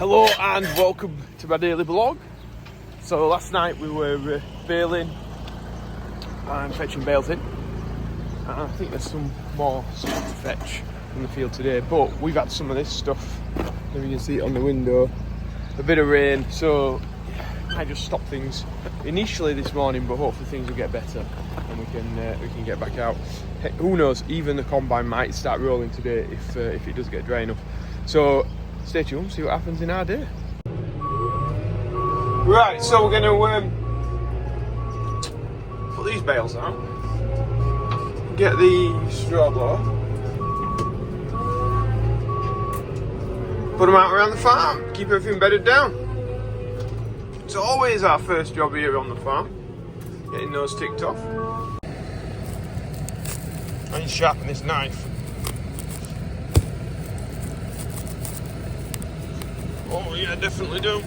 Hello and welcome to my daily vlog. So last night we were baling and fetching bales in, and I think there's some more stuff to fetch from the field today, but we've had some of this stuff, as you can see it on the window, a bit of rain, so I just stopped things initially this morning, but hopefully things will get better and we can get back out. Heck, who knows, even the combine might start rolling today if it does get dry enough. So stay tuned, see what happens in our day. Right, so we're going to put these bales out, get the straw blower, put them out around the farm, keep everything bedded down. It's always our first job here on the farm, getting those ticked off. I need to sharpen this knife. Oh yeah, definitely do.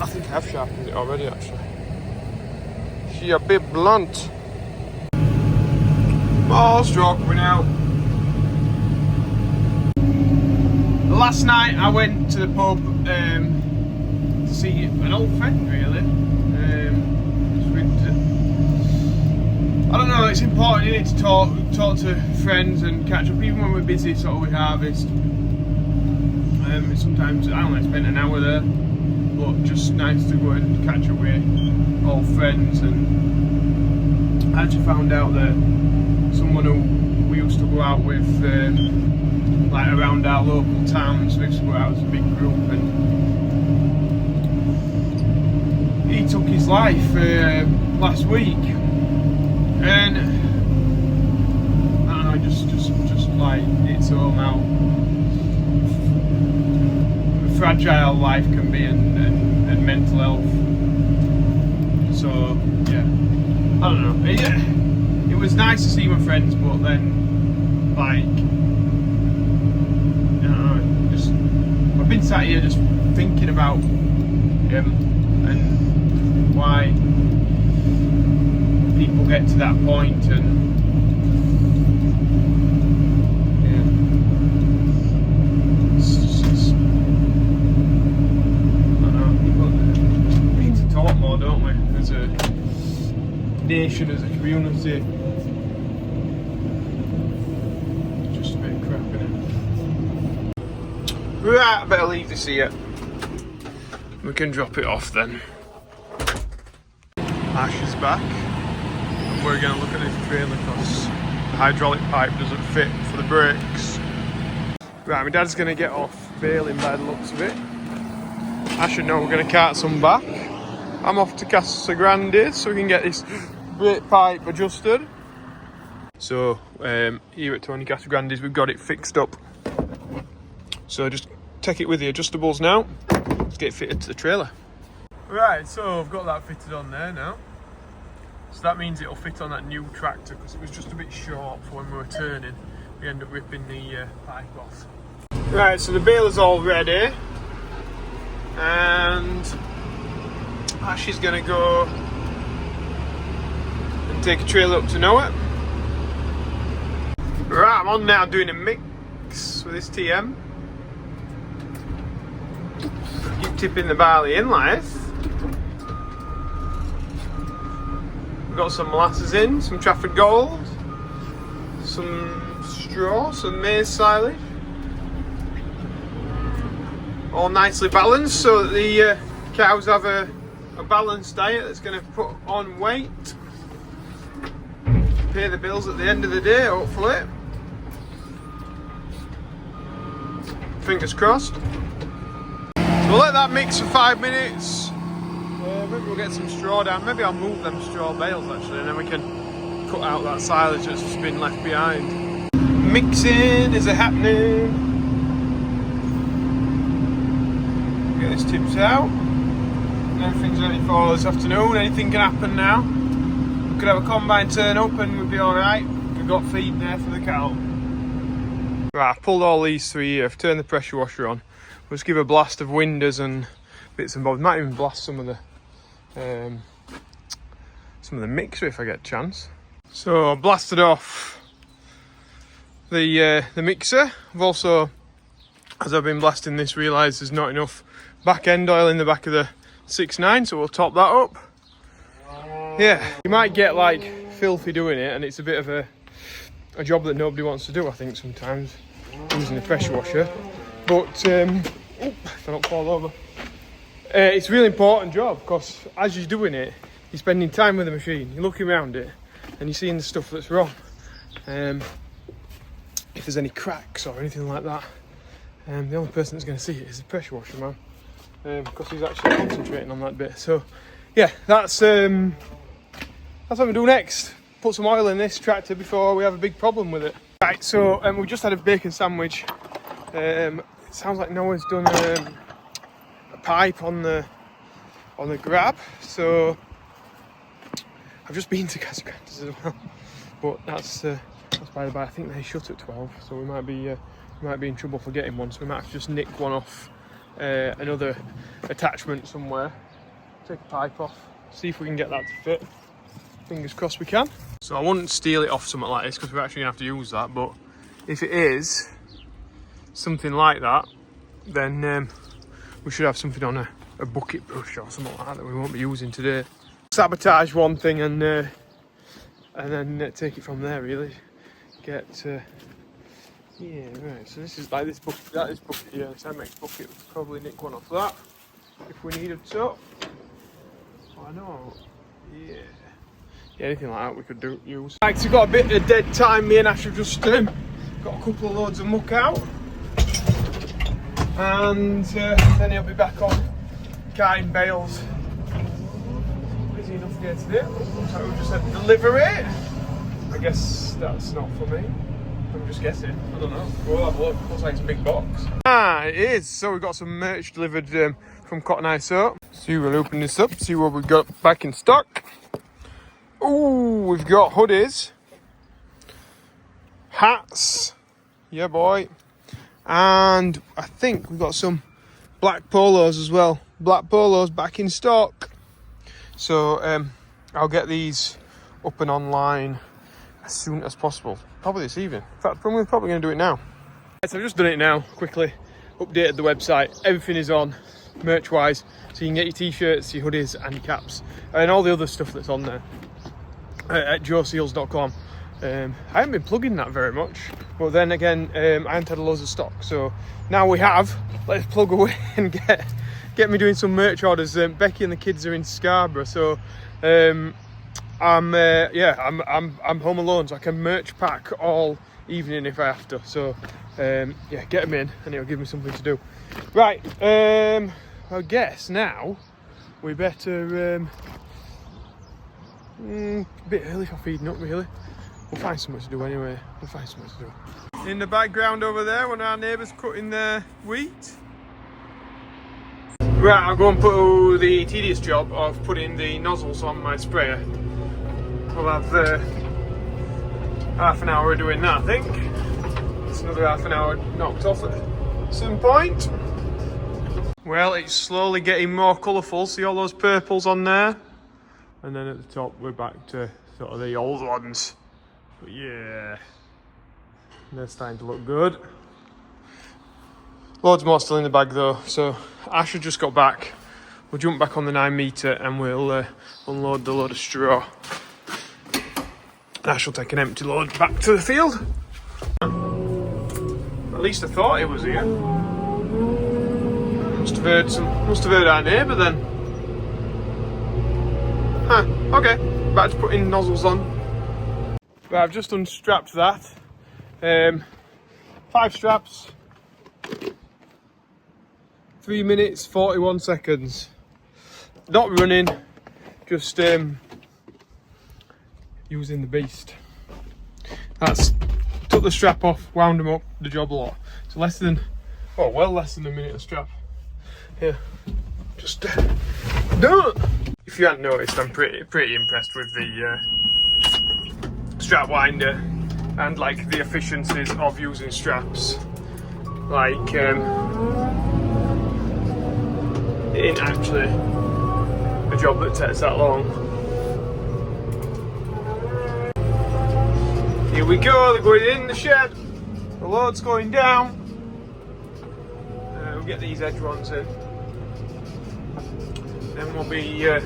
I think I have sharpened it already actually. She a bit blunt. More straw coming out. Last night I went to the pub to see an old friend really. I don't know, it's important isn't it, to talk to friends and catch up even when we're busy sort of with harvest. Sometimes I only spend an hour there, but just nice to go and catch up with old friends. And I actually found out that someone who we used to go out with, like around our local towns, we used to go out as a big group, and he took his life last week, and I don't know, just like it's all now. Fragile life can be and mental health. So yeah, I don't know. It was nice to see my friends, but then like I don't know, just I've been sat here just thinking about him and why people get to that point and. Don't we, as a nation, as a community? Just a bit of crap in it. Right, I better leave this here. We can drop it off then. Ash is back, and we're going to look at this trailer because the hydraulic pipe doesn't fit for the brakes. Right, my dad's going to get off baling by the looks of it. Ash should know we're going to cart some back. I'm off to Casa Grande so we can get this brake pipe adjusted. So here at Tony Casa Grande's we've got it fixed up. So just take it with the adjustables now. Let's get it fitted to the trailer. Right, so I've got that fitted on there now. So that means it'll fit on that new tractor because it was just a bit short for when we were turning. We end up ripping the pipe off. Right, so the baler's all ready. And Ash is going to go and take a trailer up to Noah. Right, I'm on now doing a mix with this TM. Keep tipping the barley in like this. We've got some molasses in, some Trafford Gold, some straw, some maize silage. All nicely balanced so that the cows have a balanced diet that's going to put on weight, pay the bills at the end of the day hopefully. Fingers crossed. So we'll let that mix for 5 minutes. Maybe we'll get some straw down, maybe I'll move them straw bales actually, and then we can cut out that silage that's just been left behind. Mixing is happening. Get this tips out. Everything's ready for this afternoon. Anything can happen now. We could have a combine turn up and we'd be alright. We've got feed there for the cattle. Right, I've pulled all these three here. I've turned the pressure washer on. We'll just give a blast of windows and bits and bobs. Might even blast some of the mixer if I get a chance. So I blasted off the mixer. I've also, as I've been blasting this, realised there's not enough back end oil in the back of the 6.9, so we'll top that up. Yeah, you might get like filthy doing it, and it's a bit of a job that nobody wants to do, I think, sometimes, using a pressure washer. But if I don't fall over, it's a really important job, because as you're doing it, you're spending time with the machine, you're looking around it, and you're seeing the stuff that's wrong. If there's any cracks or anything like that, the only person that's going to see it is the pressure washer man, because he's actually concentrating on that bit. So yeah, that's what we do next. Put some oil in this tractor before we have a big problem with it. Right, so we just had a bacon sandwich. It sounds like Noah's done a pipe on the grab. So I've just been to Casagrandes as well, but that's by the by. I think they shut at 12, so we might be in trouble for getting one. So we might have to just nick one off another attachment somewhere. Take a pipe off, see if we can get that to fit. Fingers crossed we can. So I wouldn't steal it off something like this, because we're actually gonna have to use that. But if it is something like that, then we should have something on a bucket brush or something like that we won't be using today. Sabotage one thing and then take it from there. Really get. Yeah, right. So this is like this bucket. That is bucket. Yeah, this MX bucket. We'll probably nick one off that if we needed to. I know. Yeah. Yeah, anything like that we could use. Right, so we've got a bit of dead time. Me and Ash have just got a couple of loads of muck out, and then he'll be back on carting bales. Busy enough day today. Looks like we've just had delivery. I guess that's not for me. I'm just guessing. I don't know. We'll have a look. Looks like it's a big box. Ah, it is. So we've got some merch delivered from Cotton Eye Soap. See, we'll open this up. See what we've got back in stock. Ooh, we've got hoodies, hats, yeah boy, and I think we've got some black polos as well. Black polos back in stock. So I'll get these up and online as soon as possible. Probably this evening. In fact, we're probably going to do it now. So I've just done it now, quickly. Updated the website. Everything is on, merch-wise. So you can get your t-shirts, your hoodies and your caps. And all the other stuff that's on there. At Joeseelsjobs.com. I haven't been plugging that very much, but then again, I haven't had loads of stock, so now we have. Let's plug away and get me doing some merch orders. Becky and the kids are in Scarborough, so I'm home alone, so I can merch pack all evening if I have to. So yeah, get them in, and it'll give me something to do. Right, I guess now we better. A bit early for feeding up, really. We'll find something to do anyway. In the background over there, one of our neighbours cutting their wheat. Right, I'll go and put the tedious job of putting the nozzles on my sprayer. We'll have half an hour of doing that, I think. It's another half an hour knocked off at some point. Well, it's slowly getting more colourful. See all those purples on there? And then at the top, we're back to sort of the old ones. But yeah, they're starting to look good. Loads more still in the bag though. So Ash had just got back. We'll jump back on the 9 metre and we'll unload the load of straw. Ash will take an empty load back to the field. At least I thought it was here. Must have heard our neighbour then. Huh, okay, about to put in nozzles on. Right, I've just unstrapped that. 5 straps. 3 minutes, 41 seconds. Not running, just using the beast. That's, took the strap off, wound them up, the job a lot. So well less than a minute a strap. Yeah, just done it. If you hadn't noticed, I'm pretty impressed with the strap winder and like the efficiencies of using straps. Like it ain't actually a job that takes that long. Here we go, they're going in the shed. The load's going down. We'll get these edge ones in. Then we'll be a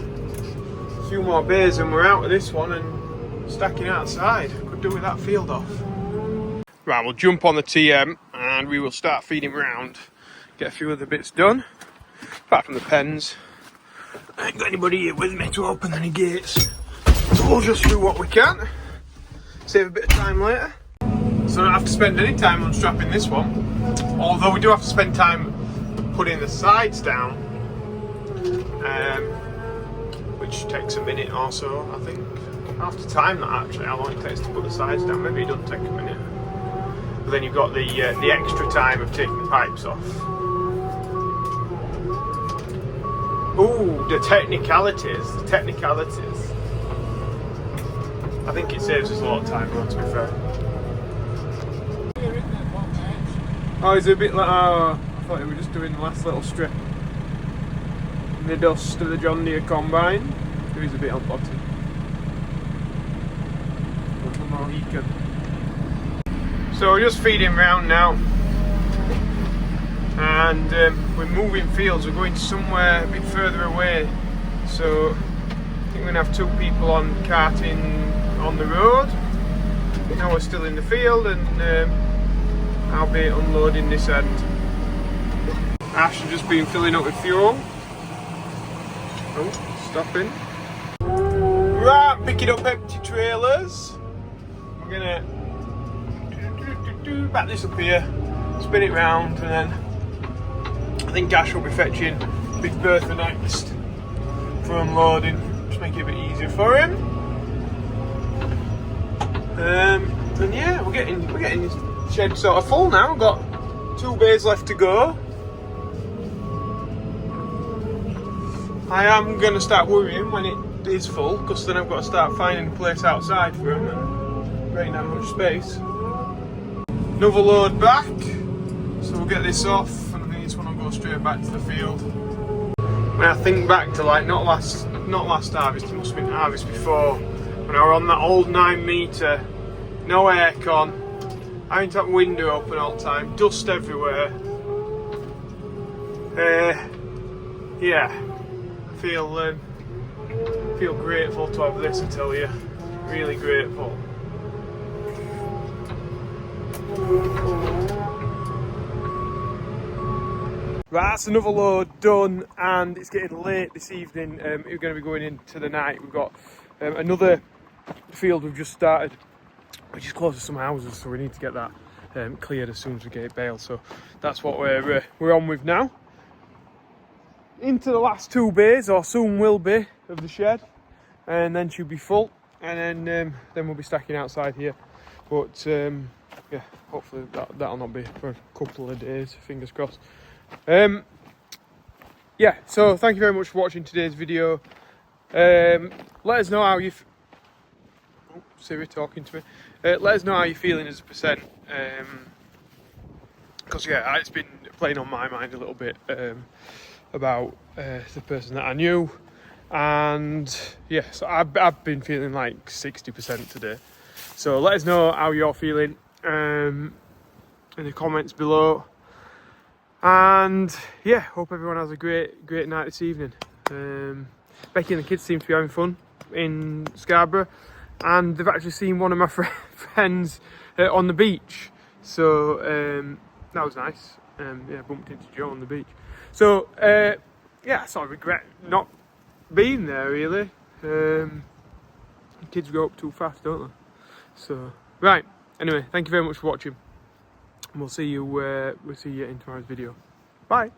few more bays and we're out of this one and stacking outside. Could do with that field off. Right, we'll jump on the TM and we will start feeding round. Get a few other bits done. Apart from the pens. I ain't got anybody here with me to open any gates. So we'll just do what we can. Save a bit of time later. So I don't have to spend any time unstrapping this one. Although we do have to spend time putting the sides down. Which takes a minute or so, I think. I have to time that actually, how long it takes to put the sides down. Maybe it doesn't take a minute. But then you've got the extra time of taking the pipes off. Ooh, the technicalities. I think it saves us a lot of time, though, to be fair. Oh, is it a bit like... Oh, I thought we were just doing the last little strip. In the dust of the John Deere combine. There is a bit on bottom. So we're just feeding round now. And we're moving fields. We're going somewhere a bit further away. So I think we're going to have 2 people on carting on the road. Now we're still in the field and I'll be unloading this end. Ash has just been filling up with fuel. Oh, stopping. Right, picking up empty trailers. We're gonna back this up here, spin it round, and then I think Ash will be fetching Big Bertha next for unloading. Just make it a bit easier for him. And yeah, we're getting this shed sort of full now. We've got 2 bays left to go. I am going to start worrying when it is full, because then I've got to start finding a place outside for him and ain't that much space. Another load back, so we'll get this off, and I think this one will go straight back to the field. When I think back to like not last harvest, it must have been harvest before, when I were on that old 9 metre, no aircon, having that window open all the time, dust everywhere. Yeah. Feel grateful to have this, I tell you. Really grateful. Right, that's another load done, and it's getting late this evening. We're going to be going into the night. We've got another field we've just started, which is close to some houses, so we need to get that cleared as soon as we get it baled. So that's what we're on with now. Into the last 2 bays, or soon will be, of the shed, and then she'll be full, and then we'll be stacking outside here. But yeah, hopefully that'll not be for a couple of days, fingers crossed. Yeah, so thank you very much for watching today's video. Let us know how you Siri talking to me. Let us know how you're feeling as a percent, because yeah, it's been playing on my mind a little bit about the person that I knew, and yeah, so I've been feeling like 60% today. So let us know how you're feeling in the comments below, and yeah, hope everyone has a great night this evening. Becky and the kids seem to be having fun in Scarborough, and they've actually seen one of my friends on the beach, so that was nice. Yeah, bumped into Joe on the beach. So, yeah, I sort of regret not being there, really. Kids grow up too fast, don't they? So, right. Anyway, thank you very much for watching. And we'll see you in tomorrow's video. Bye.